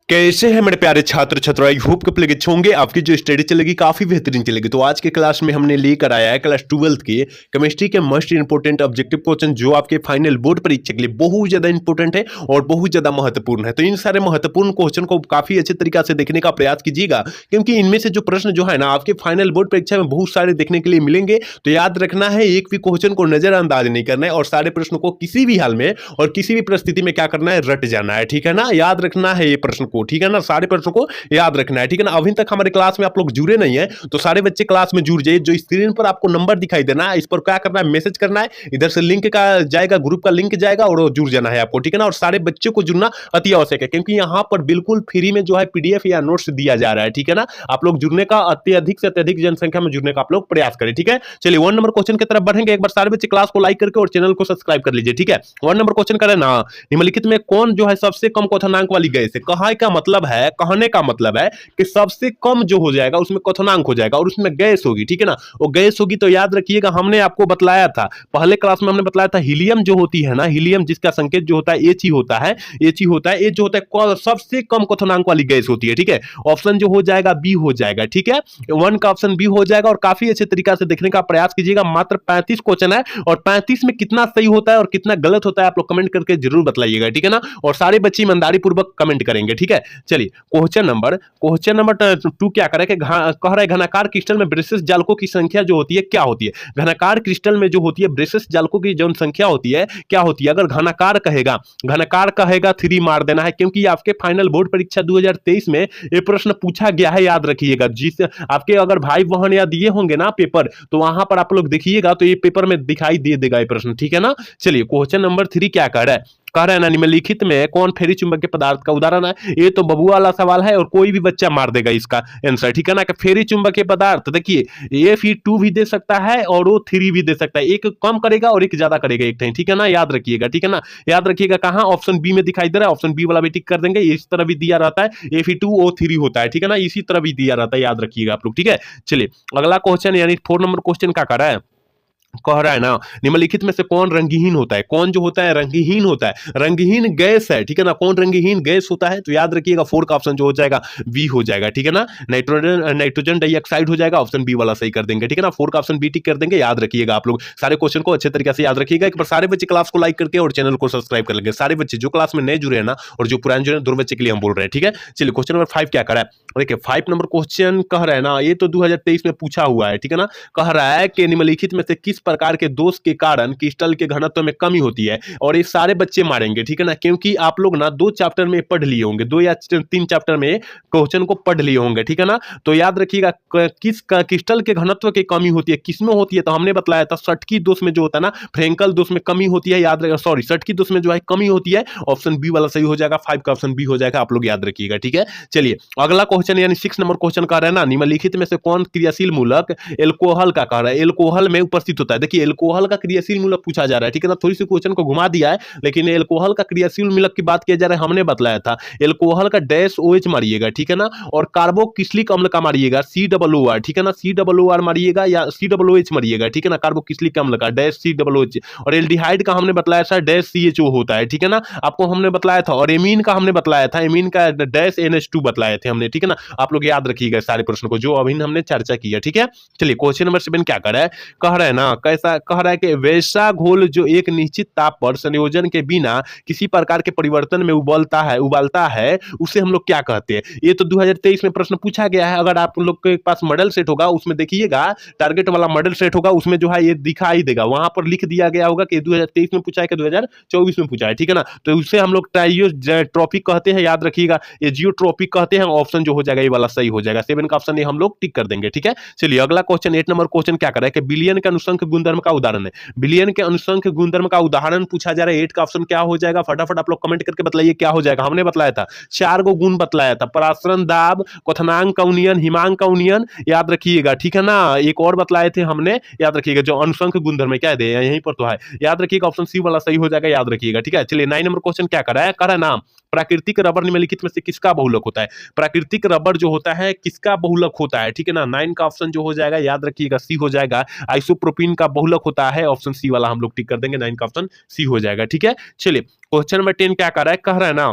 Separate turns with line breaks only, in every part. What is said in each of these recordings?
कैसे हैं मेरे प्यारे छात्र छात्रा, आई होप कि अच्छे होंगे। आपकी जो स्टडी चलेगी काफी बेहतरीन चलेगी। तो आज के क्लास में हमने लेकर आया है क्लास 12th के केमिस्ट्री के मोस्ट इंपोर्टेंट ऑब्जेक्टिव क्वेश्चन, जो आपके फाइनल बोर्ड परीक्षा के लिए बहुत ज्यादा इंपोर्टेंट है और बहुत ज्यादा महत्वपूर्ण है। तो इन सारे महत्वपूर्ण क्वेश्चन को काफी अच्छे तरीके से देखने का प्रयास कीजिएगा, क्योंकि इनमें से जो प्रश्न जो है ना आपके फाइनल बोर्ड परीक्षा में बहुत सारे देखने के लिए मिलेंगे। तो याद रखना है, एक भी क्वेश्चन को नजरअंदाज नहीं करना है और सारे प्रश्नों को किसी भी हाल में और किसी भी परिस्थिति में क्या करना है, रट जाना है। ठीक है ना, याद रखना है ये प्रश्न को। ठीक है ना, सारे प्रश्नों को याद रखना है। ठीक है ना, अभी तक हमारे क्लास में आप लोग जुड़े नहीं है तो सारे बच्चे क्लास में जुड़ जाइए। जो स्क्रीन पर आपको नंबर दिखाई देना है, इस पर क्या करना है, मैसेज करना है। इधर से लिंक का जाएगा, ग्रुप का लिंक जाएगा और जुड़ जाना है आपको। ठीक है ना, और सारे बच्चों को जुड़ना अति आवश्यक है, क्योंकि यहाँ पर बिल्कुल फ्री में जो है पीडीएफ या नोट्स दिया जा रहा है। ठीक है ना, आप लोग जुड़ने का अत्यधिक से अत्यधिक जनसंख्या में जुड़ने का आप लोग प्रयास करें। ठीक है, चलिए 1 नंबर क्वेश्चन की तरफ बढ़ेंगे। एक बार सारे बच्चे क्लास को लाइक करके और चैनल को सब्सक्राइब कर लीजिए। ठीक है, 1 नंबर क्वेश्चन करें ना, निम्नलिखित में कौन जो है सबसे कम क्वथनांक वाली गैस है। कहा का मतलब है, कहने का मतलब है कि सबसे कम जो हो जाएगा उसमें क्वथनांक हो जाएगा और उसमें गैस होगी। ठीक है ना, वो गैस होगी तो याद रखिएगा, हमने आपको बतलाया था पहले क्लास में, हमने बतलाया था हीलियम जो होती है ना, हीलियम जिसका संकेत जो होता है एच ही होता है, एच ही होता है। ये जो होता है सबसे कम क्वथनांक वाली गैस होती है। ठीक है, ऑप्शन जो हो जाएगा बी हो जाएगा। ठीक है, 1 का ऑप्शन बी हो जाएगा और काफी अच्छे तरीके से देखने का प्रयास कीजिएगा। मात्र 35 क्वेश्चन है और 35 में कितना सही होता है और कितना गलत होता है आप लोग कमेंट करके जरूर बताइएगा। ठीक है ना, और सारे बच्चे ईमानदारी पूर्वक कमेंट करेंगे। ठीक है, चलिए क्वेश्चन नंबर 2 क्या करे कि कह रहा है घनाकार क्रिस्टल में ब्रेसेस जालकों की संख्या जो होती है क्या होती है। घनाकार क्रिस्टल में जो होती है ब्रेसेस जालकों की जो संख्या होती है क्या होती है। अगर घनाकार कहेगा 3 मार देना है, क्योंकि आपके फाइनल बोर्ड परीक्षा 2023 में ये प्रश्न पूछा गया है, याद रखिएगा। जिस आपके अगर भाई बहन या दिए होंगे ना पेपर, तो वहां पर आप लोग देखिएगा तो ये पेपर में दिखाई दे देगा ये प्रश्न। ठीक है ना, चलिए क्वेश्चन नंबर 3 क्या कह रहा है, कह रहा है ना, निम्नलिखित में कौन फेरी चुंबकीय पदार्थ का उदाहरण है। ये तो बबुआ वाला सवाल है और कोई भी बच्चा मार देगा इसका आंसर। ठीक है ना, कि फेरी चुंबकीय पदार्थ देखिए, ये फिर 2 भी दे सकता है और वो 3 भी दे सकता है। एक कम करेगा और एक ज्यादा करेगा एक टाइम। ठीक है ना, याद रखिएगा। ठीक है ना, याद रखिएगा कहां ऑप्शन बी में दिखाई दे रहा है, ऑप्शन बी वाला भी टिक कर देंगे। इस तरह भी दिया रहता है, ए फिर 2 ओ 3 होता है। ठीक है ना, इसी तरह भी दिया रहता है, याद रखिएगा आप लोग। ठीक है, चलिए अगला क्वेश्चन यानी 4 नंबर क्वेश्चन क्या कर रहा है, कह रहा है ना, निम्नलिखित में से कौन रंगहीन होता है। कौन जो होता है रंगहीन होता है, रंगहीन गैस है। ठीक है ना, कौन रंगहीन गैस होता है, तो याद रखिएगा 4 का ऑप्शन जो हो जाएगा बी हो जाएगा। ठीक है ना, नाइट्रोजन डाइऑक्साइड हो जाएगा, ऑप्शन बी वाला सही कर देंगे। ठीक है ना, 4 का ऑप्शन बी टिक कर देंगे। याद रखिएगा आप लोग सारे क्वेश्चन को अच्छे तरीके से याद रखिएगा। एक बार सारे बच्चे क्लास को लाइक करके और चैनल को सब्सक्राइब कर लेंगे। सारे बच्चे जो क्लास में नए जुड़े हैं ना और जो पुराने जुड़े हैं, दोनों बच्चे के लिए हम बोल रहे हैं। ठीक है, चलिए क्वेश्चन नंबर 5 क्या करा है, देखिए 5 नंबर क्वेश्चन कह रहा है ना, ये तो 2023 में पूछा हुआ है। ठीक है ना, कह रहा है कि निम्नलिखित में से किस प्रकार के दोष के कारण क्रिस्टल के घनत्व में कमी होती है। और ये सारे बच्चे मारेंगे। ठीक है ना, क्योंकि आप लोग ना 2 चैप्टर में पढ़ लिए होंगे, 2 या 3 चैप्टर में क्वेश्चन को पढ़ लिए होंगे। ठीक है ना, तो याद रखिएगा किस क्रिस्टल के घनत्व की कमी होती है, किसमें होती है, तो हमने बताया था सटकी दोष में जो होता है ना, फ्रेंकल दोष में कमी होती है। याद रखिएगा, सॉरी सटकी दोष में जो है कमी होती है, ऑप्शन बी वाला सही हो जाएगा। 5 का ऑप्शन बी हो जाएगा, आप लोग याद रखिएगा। ठीक है, चलिए अगला क्वेश्चन यानी 6 नंबर क्वेश्चन कह रहा है ना, निम्नलिखित में से कौन क्रियाशील मूलक एल्कोहल का कह रहा है, एल्कोहल में उपस्थित होता है। देखिए एल्कोहल का क्रियाशील मूलक पूछा जा रहा है। ठीक है ना, थोड़ी सी क्वेश्चन को घुमा दिया है, लेकिन एल्कोहल का क्रियाशील मूलक की बात किया जा रहा है, हमने बताया था एल्कोहल का डैश OH मारिएगा। ठीक है ना, और कार्बोक्सिलिक अम्ल का मारिएगा COOR। ठीक है ना, COOR मारिएगा या COOH मारिएगा। ठीक है ना, कार्बोक्सिलिक अम्ल का डैश COOH। और एल्डिहाइड का हमने बताया था डैश CHO होता है। ठीक है ना, आपको हमने बताया था। और एमीन का हमने बताया था, एमीन का डैश NH2 बताए थे हमने। ठीक है ना, आप लोग याद रखिएगा सारे प्रश्नों को जो अभी हमने चर्चा किया। ठीक है, चलिए क्वेश्चन नंबर 7 क्या कर रहा है, कह रहा है ना, कैसा कह रहा है कि वैसा घोल जो एक निश्चित ताप पर संयोजन के बिना किसी प्रकार के परिवर्तन में उबालता है उसे हम लोग क्या कहते हैं। ये तो 2023 में प्रश्न पूछा गया है। अगर आप लोग के पास मॉडल सेट होगा, उसमें देखिएगा टारगेट वाला मॉडल सेट होगा, उसमें जो है ये दिखाई देगा, वहां पर लिख दिया गया होगा कि 2023 में पूछा है कि 2024 में पूछा है। ठीक है ना, तो उसे हम लोग ट्राइयोट्रॉपिक कहते हैं, याद रखिएगा। ये जियोट्रॉपिक कहते हैं, ऑप्शन जो हो जाएगा ये वाला सही हो जाएगा। 7 का ऑप्शन ये हम लोग टिक कर देंगे। ठीक है, चलिए अगला क्वेश्चन 8 नंबर क्वेश्चन क्या कर रहा है कि बिलियन के अनुसंख्य गुणधर्म का उदाहरण है। बिलियन के अनुसंख्य गुणधर्म का उदाहरण पूछा जा रहा है। 8 का ऑप्शन क्या हो जाएगा, फटाफट आप लोग कमेंट करके बताइए क्या हो जाएगा। हमने बताया था 4 गो गुण बताया था, परासरण दाब, क्वथनांक का उन्नयन, हिमांक का उन्नयन, याद रखिएगा। ठीक है ना, एक और बताए थे हमने, याद रखिएगा। जो अनुसंख्य गुणधर्म है क्या दे यहीं पर तो है, याद रखिएगा। ऑप्शन सी वाला सही हो जाएगा, याद रखिएगा। ठीक है, चलिए 9 नंबर क्वेश्चन क्या कर रहा है ना, प्राकृतिक रबर निम्नलिखित में से किसका बहुलक होता है। प्राकृतिक रबर जो होता है किसका बहुलक होता है। ठीक है ना, 9 का ऑप्शन जो हो जाएगा, याद रखिएगा, सी हो जाएगा। आइसोप्रोपिन का बहुलक होता है, ऑप्शन सी वाला हम लोग टिक कर देंगे। 9 का ऑप्शन सी हो जाएगा। ठीक है, चलिए क्वेश्चन नंबर 10 क्या कर रहा है, कह रहा है ना,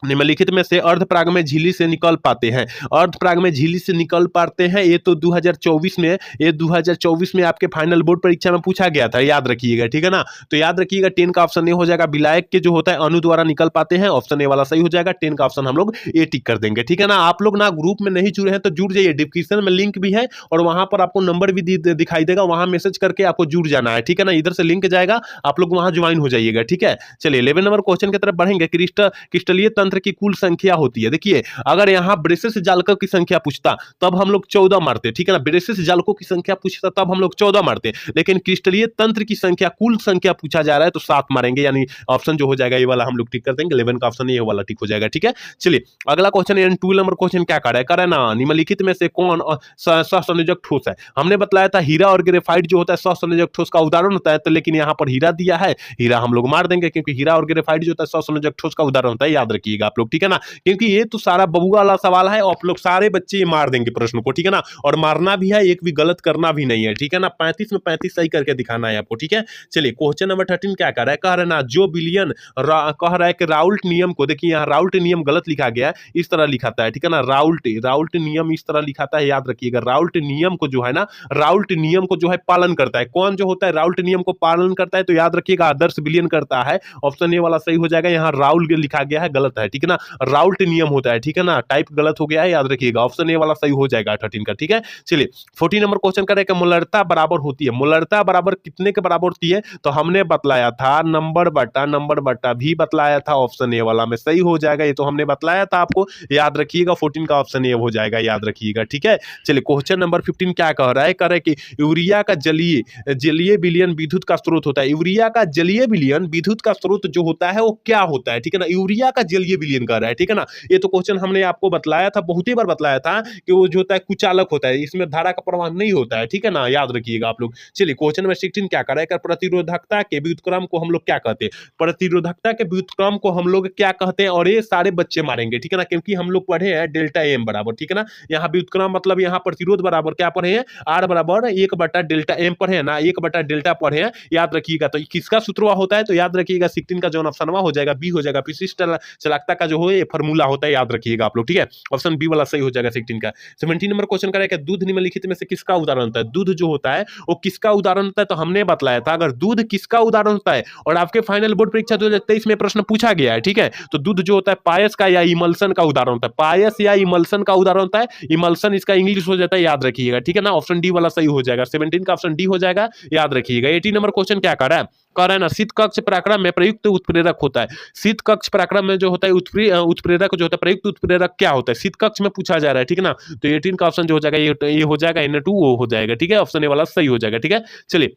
निम्नलिखित में से अर्धपराग में झिल्ली से निकल पाते हैं। अर्धपराग में झिल्ली से निकल पाते हैं, ये तो 2024 में आपके फाइनल बोर्ड परीक्षा में पूछा गया था, याद रखिएगा, ठीक है ना। तो याद रखिएगा 10 का ऑप्शन ए हो जाएगा। विलायक के जो होता है अणु द्वारा निकल पाते हैं, ऑप्शन ए वाला सही हो जाएगा। 10 का ऑप्शन हम लोग ए टिक कर देंगे, ठीक है ना। आप लोग ना ग्रुप में नहीं जुड़े हैं तो जुड़ जाइए, डिस्क्रिप्शन में लिंक भी है और वहां पर आपको नंबर भी दिखाई देगा, वहां मैसेज करके आपको जुड़ जाना है, ठीक है ना। इधर से लिंक जाएगा, आप लोग वहां ज्वाइन हो जाइएगा, ठीक है। चलिए 11 नंबर क्वेश्चन की तरफ बढ़ेंगे। क्रिस्टलीय तंत्र की कुल संख्या होती है। देखिए अगर यहाँ ब्रेसिस जालकों की संख्या पूछता तब हम लोग 14 मारते, ठीक है ना। ब्रेसिस जालकों की संख्या पूछता तब हम लोग 14 मारते, लेकिन क्रिस्टलीय तंत्र की संख्या, कुल संख्या पूछा जा रहा है तो 7 मारेंगे, यानी ऑप्शन जो हो जाएगा ये वाला हम लोग टिक कर देंगे। 11 का ऑप्शन ये वाला टिक हो जाएगा, ठीक है। चलिए अगला क्वेश्चन है 12 नंबर क्वेश्चन क्या कर रहा है ना, निम्नलिखित में से कौन सहसंयोजक ठोस है। हमने बताया था हीरा और ग्रेफाइट जो होता है सहसंयोजक ठोस का उदाहरण होता है, तो लेकिन यहाँ पर हीरा दिया है, हीरा हम लोग मार देंगे क्योंकि हीरा और ग्रेफाइट जो होता है सहसंयोजक ठोस का उदाहरण होता है, याद रखिएगा आप लोग, ठीक है ना। क्योंकि ये तो सारा बबुआ वाला सवाल है, आप लोग सारे बच्चे मार देंगे प्रश्न को, ठीक है ना। और मारना भी है, एक भी गलत करना भी नहीं है, ठीक है ना। 35 में 35 सही करके दिखाना है आपको, ठीक है। चलिए क्वेश्चन नंबर 13 क्या कर रहा है, कह रहा है ना जो बिलियन कह रहा है कि राउल्ट नियम को, देखिए यहाँ राउल्ट नियम गलत लिखा गया है, इस तरह लिखाता है, ठीक है ना। राउल्ट नियम इस तरह लिखाता है, याद रखिएगा। राउल्ट नियम को जो है ना, राउल्ट नियम को जो है पालन करता है, कौन जो होता है राउल्ट नियम को पालन करता है, तो याद रखिएगा आदर्श बिलियन करता है, ऑप्शन ए वाला सही हो जाएगा। यहाँ राउल लिखा गया है, गलत है, ठीक है ना। राउल्ट नियम होता है, ठीक है ना, टाइप गलत हो गया है, याद रखिएगा ऑप्शन ए वाला सही हो जाएगा 13 का, ठीक है। चलिए 14 नंबर क्वेश्चन करें कि मोलरता बराबर होती है, मोलरता बराबर कितने के बराबर होती है, तो हमने बतलाया था नंबर बटा भी बतलाया था, ऑप्शन ए वाला में सही हो जाएगा, ये तो हमने बतलाया था आपको, याद रखिएगा। 14 का ऑप्शन ए हो जाएगा, याद रखिएगा, ठीक है। चलिए क्वेश्चन नंबर 15 क्या कह रहा है, कह रहा है कि यूरिया का जलीय विलयन विद्युत का स्रोत होता है। यूरिया का जलीय विलयन विद्युत का स्रोत जो होता है वो क्या होता है, ठीक है ना। यूरिया का जलीय विलयन कर रहा है, ठीक है ना। ये तो क्वेश्चन हमने आपको बतलाया था, बहुत ही बार बतलाया था कि वो जो होता है कुचालक होता है, इसमें धारा का प्रवाह नहीं होता है, ठीक है ना, याद रखिएगा आप लोग। चलिए क्वेश्चन नंबर 16 क्या कर रहा है, प्रतिरोधकता के व्युत्क्रम को हम लोग क्या कहते हैं, प्रतिरोधकता के व्युत्क्रम को हम लोग क्या कहते हैं, और ये सारे बच्चे मारेंगे, ठीक है ना, क्योंकि हम लोग पढ़े हैं डेल्टा एम बराबर, ठीक है ना। यहाँ व्युत्क्रम मतलब यहाँ प्रतिरोध बराबर क्या पढ़े हैं, आर बराबर 1/डेल्टा एम पढ़े हैं ना, 1/डेल्टा पढ़े हैं, याद रखिएगा। तो किसका सूत्र होता है, तो याद रखिएगा 16 का जो ऑप्शन हो जाएगा बी हो जाएगा, विशिष्ट चालकता का जो है फार्मूला होता है, याद रखिएगा आप लोग, ठीक है। ऑप्शन बी वाला सही हो जाएगा 16 का। 17 नंबर क्वेश्चन करेगा दूध निम्नलिखित में से किसका उदाहरण होता है। दूध जो होता है वो किसका उदाहरण होता है, तो हमने बतलाया था अगर दूध किसका उदाहरण होता है, और आपके फाइनल बोर्ड परीक्षा 2023 में प्रश्न पूछा गया है, ठीक है। तो दूध जो होता है पायस का या इमल्सन का उदाहरण होता है, पायस या इमल्सन का उदाहरण होता है, इमल्सन इसका इंग्लिश हो जाता है, याद रखिएगा, ठीक है ना। ऑप्शन डी वाला सही हो जाएगा, 17 का ऑप्शन डी हो जाएगा, याद रखिएगा। 18 नंबर क्वेश्चन क्या कर रहा है, कह रहा है ना शीत कक्ष पराक्रम में प्रयुक्त उत्प्रेरक होता है। शीत कक्ष पराक्रम में जो होता है उत्प्रेरक जो होता है, प्रयुक्त उत्प्रेरक क्या होता है, शीत कक्ष में पूछा जा रहा है, ठीक है ना। तो 18 का ऑप्शन जो हो जाएगा ये हो जाएगा Na2O हो जाएगा, ठीक है। ऑप्शन ए वाला सही हो जाएगा, ठीक है। चलिए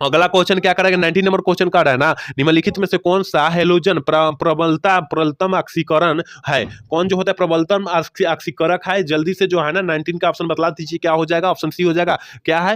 अगला क्वेश्चन क्या करेगा, 19 नंबर क्वेश्चन का रहा है ना, निम्नलिखित में से कौन सा हेलोजन प्रबलतम ऑक्सीकरण है, कौन जो होता है प्रबलतम ऑक्सीकरक है, जल्दी से जो है ना 19 का ऑप्शन बतला दीजिए, क्या हो जाएगा, ऑप्शन सी हो जाएगा, क्या है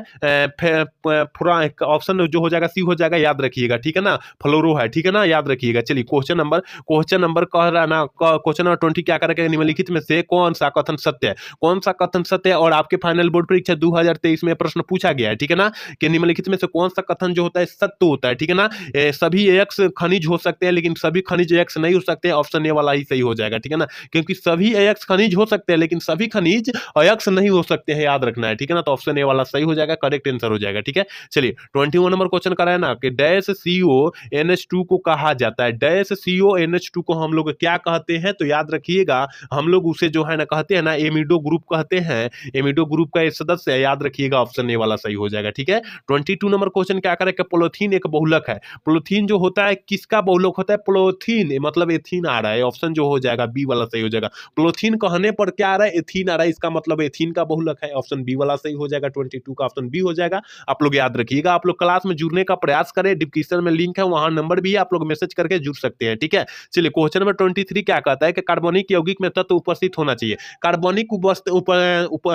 ऑप्शन जो हो जाएगा सी हो जाएगा, याद रखिएगा, ठीक है ना। फ्लोरो है, ठीक है ना, याद रखिएगा। चलिए क्वेश्चन नंबर कह रहा है ना, क्वेश्चन नंबर 20 क्या करेगा, निम्नलिखित में से कौन सा कथन सत्य है, कौन सा कथन सत्य है, और आपके फाइनल बोर्ड परीक्षा 2023 में प्रश्न पूछा गया है, ठीक है ना, कि निम्नलिखित में से कौन सा कथन जो होता है सत्य होता है, ठीक है ना। सभी एक्स खनिज हो सकते हैं लेकिन सभी खनिज एक्स नहीं हो सकते, ऑप्शन ए वाला ही सही हो जाएगा, ठीक है ना, क्योंकि सभी एक्स खनिज हो सकते हैं लेकिन सभी खनिज एक्स नहीं हो सकते हैं, याद रखना है, ठीक है ना। तो ऑप्शन ए वाला सही हो जाएगा, करेक्ट आंसर हो जाएगा, ठीक है। चलिए 21 नंबर क्वेश्चन का है ना कि डैश CONH2 को कहा जाता है, डैश CONH2 को हम लोग क्या कहते हैं, तो याद रखिएगा हम लोग उसे जो है ना कहते हैं ना एमिडो ग्रुप कहते हैं, एमिडो ग्रुप का एक सदस्य है, याद रखिएगा, ऑप्शन ए वाला सही हो जाएगा, ठीक है। 22 नंबर क्वेश्चन क्या करें, पोलोथीन एक बहुलक है, पोलोथीन जो होता है किसका बहुलक होता है, पोलोथीन मतलब एथीन आ रहा है, ऑप्शन जो हो जाएगा बी वाला सही हो जाएगा। पोलोथीन कहने पर क्या आ रहा है, एथीन आ रहा है, इसका मतलब एथीन का बहुलक है, ऑप्शन बी वाला सही हो जाएगा। 22 का ऑप्शन बी हो जाएगा, आप लोग याद रखिएगा। आप लोग क्लास में जुड़ने का प्रयास करें, डिस्क्रिप्शन में लिंक है, वहां नंबर भी है, आप लोग मैसेज करके जुड़ सकते हैं, ठीक है। चलिए क्वेश्चन नंबर 23 क्या कहता है कि कार्बनिक यौगिक में तत्व उपस्थित होना चाहिए, कार्बनिक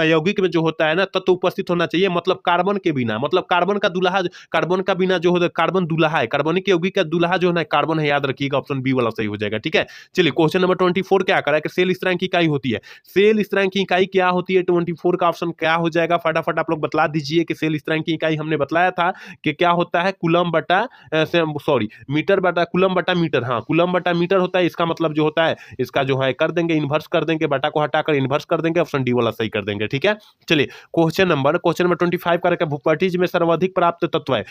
यौगिक में जो होता है ना तत्व उपस्थित होना चाहिए, मतलब कार्बन के बिना, मतलब कार्बन का दूल्हा कार्बन का बिना जो होता है कार्बन दूल्हा है, कार्बनिक यौगिक का दूल्हा जो है ना कार्बन है, याद रखिएगा ऑप्शन बी वाला सही हो जाएगा। ठीक है, चलिए क्वेश्चन नंबर 24 क्या करा कि सेल स्थिरांक की इकाई होती है। सेल स्थिरांक की इकाई क्या होती है, 24 का ऑप्शन क्या हो जाएगा, फटाफट आप लोग बतला दीजिए कि सेल स्थिरांक की इकाई हमने बतलाया था कि क्या होता है, कूलम बटा सॉरी मीटर बटा कूलम बटा मीटर। हाँ, कूलम बटा मीटर होता है, इसका मतलब जो होता है इसका जो है कर देंगे इन्वर्स कर देंगे, बटा को हटाकर इन्वर्स कर देंगे, ऑप्शन डी वाला सही कर देंगे। ठीक है, चलिए क्वेश्चन नंबर 25 का भूपर्टिज में सर्वाधिक प्राप्त तत्व है।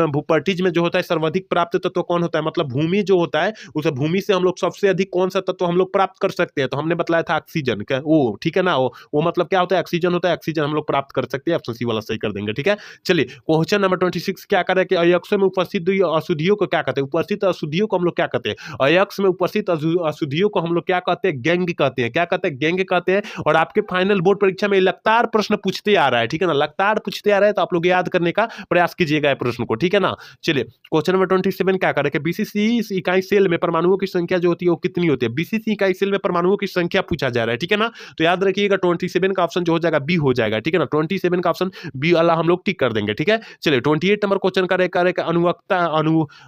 भूपर्टिज में जो होता है सर्वाधिक प्राप्त तत्व कौन होता है, मतलब भूमि जो होता है उस भूमि से हम लोग सबसे अधिक कौन सा तत्व हम लोग प्राप्त कर सकते हैं, तो हमने बताया था ऑक्सीजन का, वो ठीक है ना, वो मतलब क्या होता है, ऑक्सीजन होता है, ऑक्सीजन हम लोग प्राप्त कर सकते हैं, ऑप्शन सी वाला सही कर देंगे। ठीक है, चलिए क्वेश्चन नंबर 26 क्या करे कि अयस्क में उपस्थित अशुद्धियों को क्या कहते हैं, उपस्थित अशुद्धियों को हम लोग क्या कहते हैं, अयस्क में उपस्थित अशुद्धियों को हम लोग क्या कहते हैं, गैंग कहते हैं। क्या कहते हैं, गैंग कहते हैं। और आपके फाइनल बोर्ड परीक्षा में लगातार प्रश्न पूछते आ रहा है, ठीक है ना, लगातार पूछते आ रहा है, तो आप लोग याद करने का प्रयास कीजिएगा प्रश्न को। ठीक है ना, चलिए क्वेश्चन नंबर 27 क्या करे कि बीसीसी इकाई सेल में परमाणुओं की संख्या जो होती है वो कितनी होती है। बीसीसी इकाई सेल में परमाणुओं की संख्या पूछा जा रहा है, ठीक है ना, तो याद रखिएगा 27 का ऑप्शन जो हो जाएगा बी हो जाएगा। ठीक है ना, 27 का ऑप्शन बी वाला हम लोग टिक कर देंगे। ठीक है, चलिए 28 नंबर क्वेश्चन करे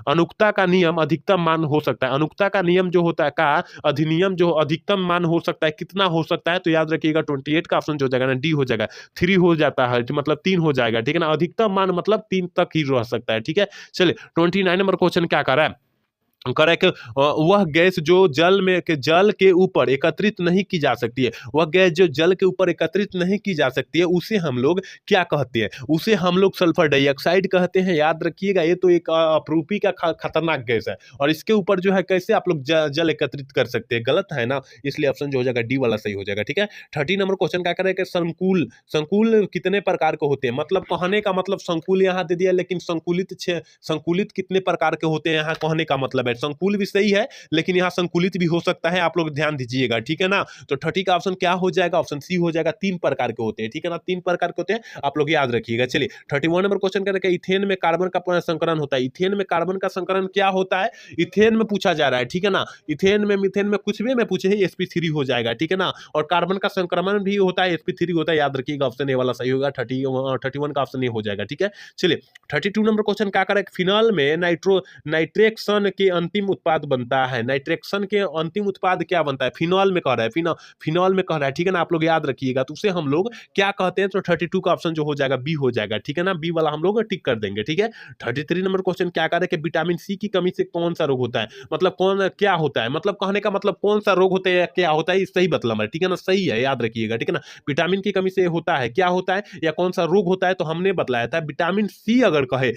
अनुक्ता का नियम अधिकतम मान हो सकता है। अनुक्ता का नियम जो होता है का अधिनियम जो अधिकतम मान हो सकता है, कितना हो सकता है, तो याद रखिएगा 28 का ऑप्शन जो हो जाएगा ना डी हो जाएगा, 3 हो जाता है, मतलब 3 हो जाएगा। ठीक है ना, अधिकतम मान मतलब 3 तक ही रह सकता है। ठीक है, चलिए 29 नंबर क्वेश्चन क्या कर रहा है, करेक्ट, वह गैस जो जल के ऊपर एकत्रित नहीं की जा सकती है, वह गैस जो जल के ऊपर एकत्रित नहीं की जा सकती है उसे हम लोग क्या कहते हैं, उसे हम लोग सल्फर डाइऑक्साइड कहते हैं। याद रखिएगा, ये तो एक अपरूपी का खतरनाक गैस है, और इसके ऊपर जो है कैसे आप लोग जल एकत्रित कर सकते हैं, गलत है ना, इसलिए ऑप्शन जो हो जाएगा डी वाला सही हो जाएगा। ठीक है, 30 नंबर क्वेश्चन क्या करें कि संकुल संकुल कितने प्रकार के होते हैं, मतलब कहने का मतलब संकुल यहाँ दे दिया, लेकिन संकुलित कितने प्रकार के होते हैं यहाँ कहने का मतलब है। संकुल भी सही है, लेकिन यहाँ संकुलित भी हो सकता है, आप लोग ध्यान दीजिएगा। ठीक है ना, तो 30 का ऑप्शन क्या हो जाएगा, ऑप्शन सी हो जाएगा, 3 प्रकार के होते हैं। ठीक है ना, 3 प्रकार के होते हैं, आप लोग याद रखिएगा। चलिए 31 नंबर क्वेश्चन करें, इथेन में कार्बन का संकरण होता है। इथेन में कार्बन का संकरण क्या होता है, इथेन में पूछा जा रहा है। ठीक है ना, इथेन में मिथेन में कुछ भी में पूछे sp3 हो जाएगा। ठीक है ना, और कार्बन का संक्रमण भी होता है, sp3 होता है, याद रखिएगा, ऑप्शन ए वाला सही होगा, 31 का ऑप्शन ए हो जाएगा। ठीक है, चलिए 32 नंबर क्वेश्चन क्या करें, फिनॉल में नाइट्रेक्सन के अंतिम उत्पाद बनता है। नाइट्रेक्सन के अंतिम उत्पाद क्या बनता है, फिनॉल में कह रहा है, फिनॉल में कह रहा है। ठीक है ना, आप लोग याद रखिएगा, तो उसे हम लोग क्या कहते हैं, तो 32 का ऑप्शन जो हो जाएगा बी हो जाएगा। ठीक है ना, बी वाला हम लोग टिक कर देंगे। ठीक है, 33 नंबर क्वेश्चन क्या करें कि विटामिन सी की कमी से कौन सा रोग होता है, मतलब कौन क्या होता है, मतलब कहने का मतलब कौन सा रोग होता है, क्या होता है, सही बतला है। ठीक है ना, सही है, याद रखिएगा। ठीक है ना, विटामिन की कमी से होता है, क्या होता है या कौन सा रोग होता है, तो हमने बतलाया था विटामिन सी अगर कहे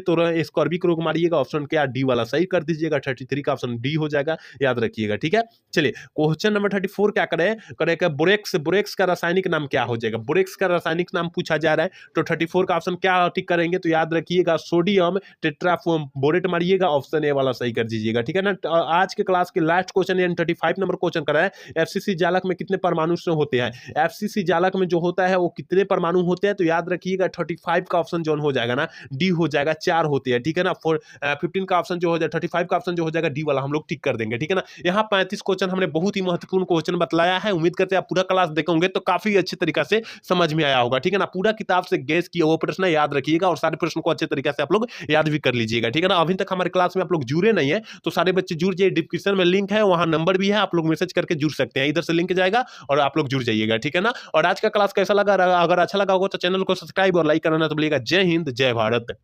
तो स्कॉर्बिक रोग मारिएगा, ऑप्शन क्या डी वाला सही कर दीजिएगा, 33 का ऑप्शन डी हो जाएगा, याद रखिएगा। ठीक है, चलिए क्वेश्चन नंबर 34 क्या करेगा बोरेक्स का रासायनिक नाम क्या हो जाएगा, बोरेक्स का रासायनिक नाम पूछा जा रहा है, तो 34 का ऑप्शन क्या टिक करेंगे, तो याद रखिएगा सोडियम टेट्राफोरेट मारिएगा, ऑप्शन ए वाला सही कर दीजिएगा। ठीक है ना, आज के क्लास के लास्ट क्वेश्चन यानी 35 नंबर क्वेश्चन कर रहा है, एफसीसी जालक में कितने परमाणु होते हैं। एफसीसी जालक में जो होता है वो कितने परमाणु होते हैं, तो याद रखिएगा 35 का ऑप्शन जो हो जाएगा ना डी हो जाएगा, 4 होते हैं। ठीक है ना, 15 का ऑप्शन जो हो जाएगा, 35 का ऑप्शन जो हो जाएगा डी वाला हम लोग टिक कर देंगे। ठीक है ना, यहाँ 35 क्वेश्चन हमने बहुत ही महत्वपूर्ण क्वेश्चन बतलाया है, उम्मीद करते हैं आप पूरा क्लास देखेंगे तो काफी अच्छे तरीके से समझ में आया होगा। ठीक है ना, पूरा किताब से गैस किया वो प्रश्न याद रखिएगा, और सारे प्रश्न को अच्छे तरीके से आप लोग याद भी कर लीजिएगा। ठीक है ना, अभी तक हमारे क्लास में आप लोग जुड़े नहीं है तो सारे बच्चे जुड़ जाइए, डिस्क्रिप्शन में लिंक है, वहां नंबर भी है, आप लोग मैसेज करके जुड़ सकते हैं, इधर से लिंक जाएगा और आप लोग जुड़ जाइएगा। ठीक है ना, और आज का क्लास कैसा लगा, अगर अच्छा लगा होगा तो चैनल को सब्सक्राइब और लाइक करना तो बोलिएगा। जय हिंद, जय भारत।